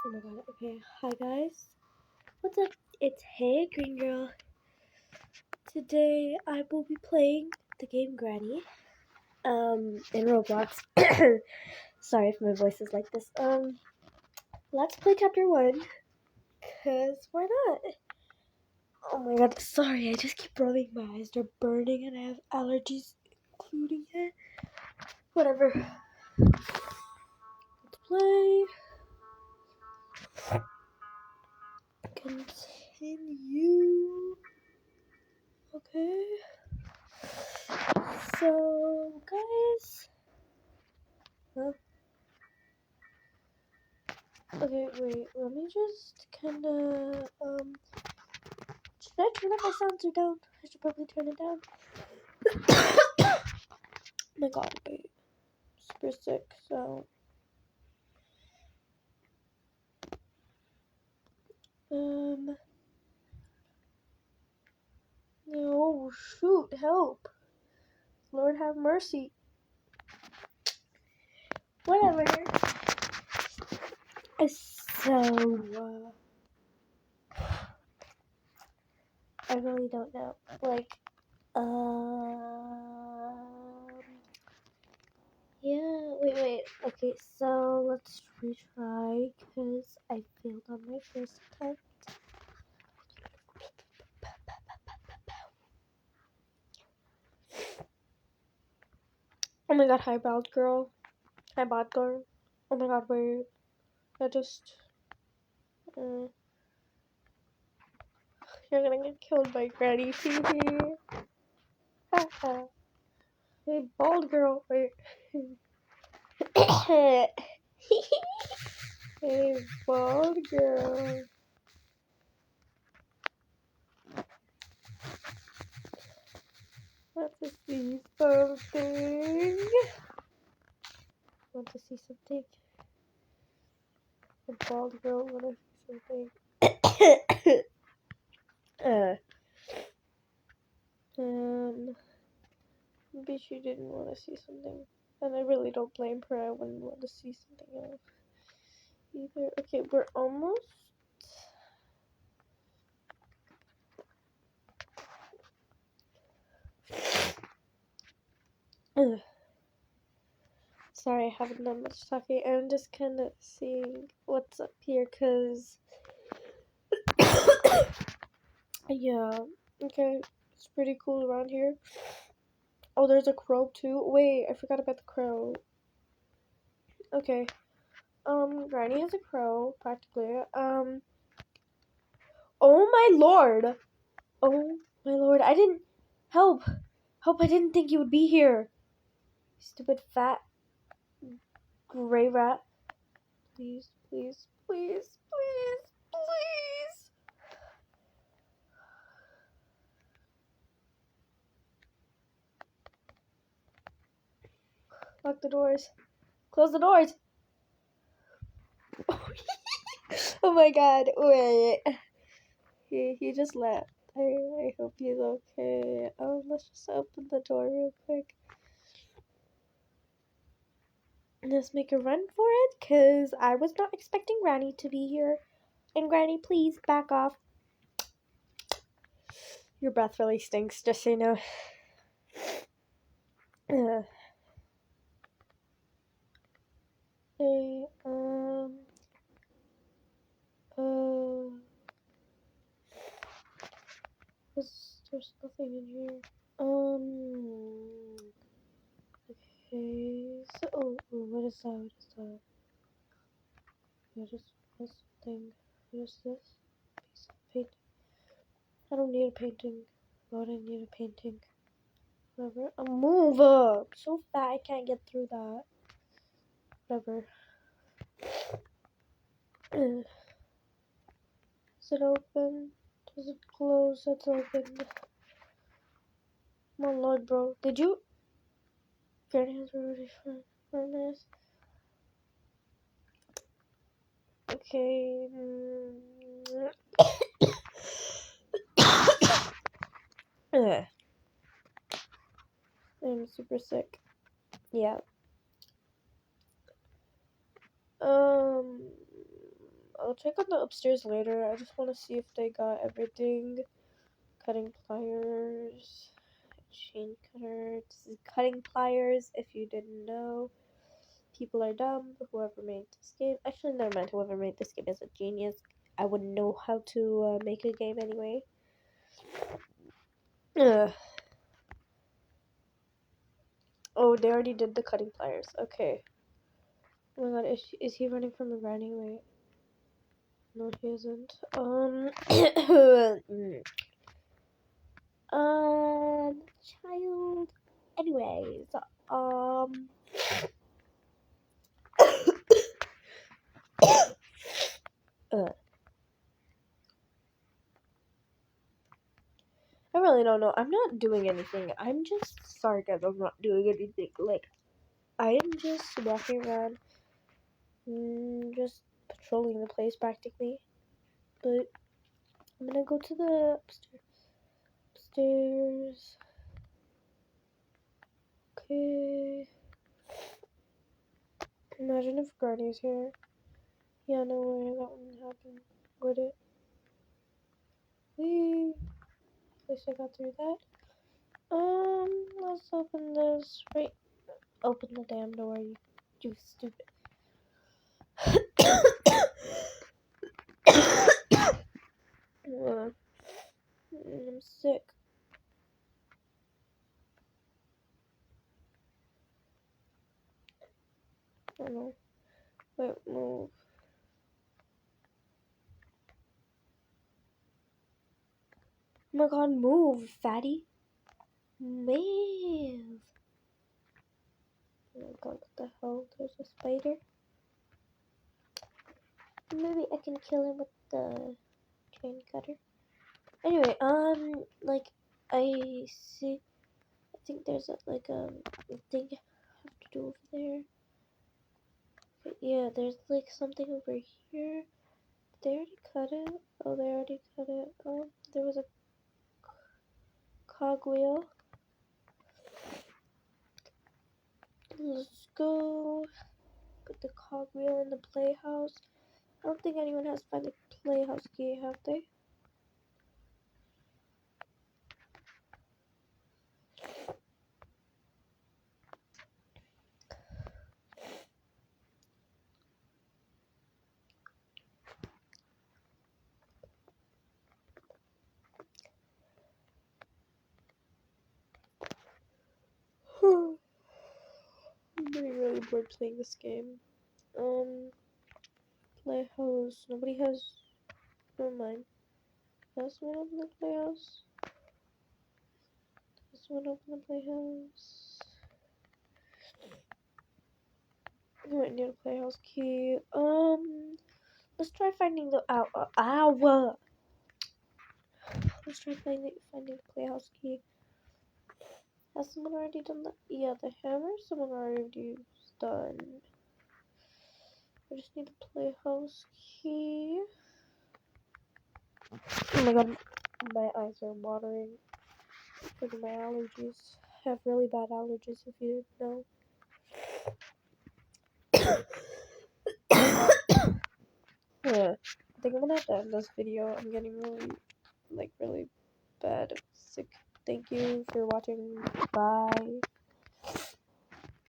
Oh my god, okay. Hi guys. What's up? It's Hey Green Girl. Today I will be playing the game Granny. In Roblox. Sorry if my voice is like this. Let's play chapter 1. Cause why not? Oh my god, sorry, I just keep rubbing my eyes. They're burning and I have allergies, including it. Whatever. Let's play. Continue. Okay. So, guys. Huh? Okay, wait. Let me just kinda, should I turn up my sounds or down? I should probably turn it down. Oh my god, wait. Super sick, so. No, shoot, help. Lord have mercy. Whatever. So, I really don't know. Like, yeah, wait. Okay, so let's retry, because I failed on my first attempt. Oh my god, hi, bald girl. Hi, bald girl. Oh my god, wait. I just... you're gonna get killed by Granny TV. Haha. Hey, bald girl. Wait. Hey, bald girl. Want to see something? Want to see something? The bald girl want to see something? Maybe she didn't want to see something. And I really don't blame her. I wouldn't want to see something else either. Okay, we're almost. Sorry, I haven't done much talking. I'm just kind of seeing what's up here, cause yeah, okay, it's pretty cool around here. Oh, there's a crow too. Wait, I forgot about the crow. Okay, Granny has a crow practically. Oh my lord! Oh my lord! I didn't help. I didn't think you would be here. Stupid fat gray rat. Please, please, please, please, please. Lock the doors. Close the doors. Oh my god, wait. He just left. I hope he's okay. Let's just open the door real quick. Let's make a run for it, because I was not expecting Granny to be here. And Granny, please back off. Your breath really stinks, just so you know. Okay, there's nothing in here. Okay, so, what is that? What is this thing? What is this? Piece of paint. I don't need a painting. Why would I need a painting? Whatever. Move up! So fat I can't get through that. Whatever. Is it open? Does it close? It's open. My lord, bro. Did you? Granny has already furnace. Okay. I'm super sick. Yeah. I'll check on the upstairs later. I just want to see if they got everything. Cutting pliers, chain cutter. This is cutting pliers. If you didn't know, people are dumb. Whoever made this game, actually, never mind. Whoever made this game is a genius. I wouldn't know how to make a game anyway. Ugh. Oh, they already did the cutting pliers. Okay. Oh my god, is he running from a granny? Wait. No, he isn't. Child. Anyways, I really don't know. I'm not doing anything. I'm just sorry guys, I'm not doing anything. Like, I am just walking around, just patrolling the place practically. But I'm gonna go to the upstairs. Okay. Imagine if Granny's here. Yeah, no way that wouldn't happen. Would it? Whee! At least I got through that. Let's open this. Right. Open the damn door, you stupid. I'm sick. I don't know. Wait, move. Oh my god, move, fatty. Move. Oh my god, what the hell? There's a spider. Maybe I can kill him with the chain cutter. Anyway, like, I see. I think there's a thing I have to do over there. But yeah, there's like something over here. They already cut it. Oh, they already cut it. There was a cogwheel. Let's go. Put the cogwheel in the playhouse. I don't think anyone has found the playhouse key, have they? I'm getting really bored playing this game. Playhouse. Nobody has. Never mind. Has someone open the playhouse? Has someone open the playhouse? I might need a playhouse key. Let's try finding the ow. Let's try finding the playhouse key. Has someone already done that? Yeah, the hammer someone already done. I just need a playhouse key. Oh my god, my eyes are watering because of my allergies. I have really bad allergies if you didn't know. Yeah, I think I'm gonna have to end this video. I'm getting really bad sick. Thank you for watching. Bye.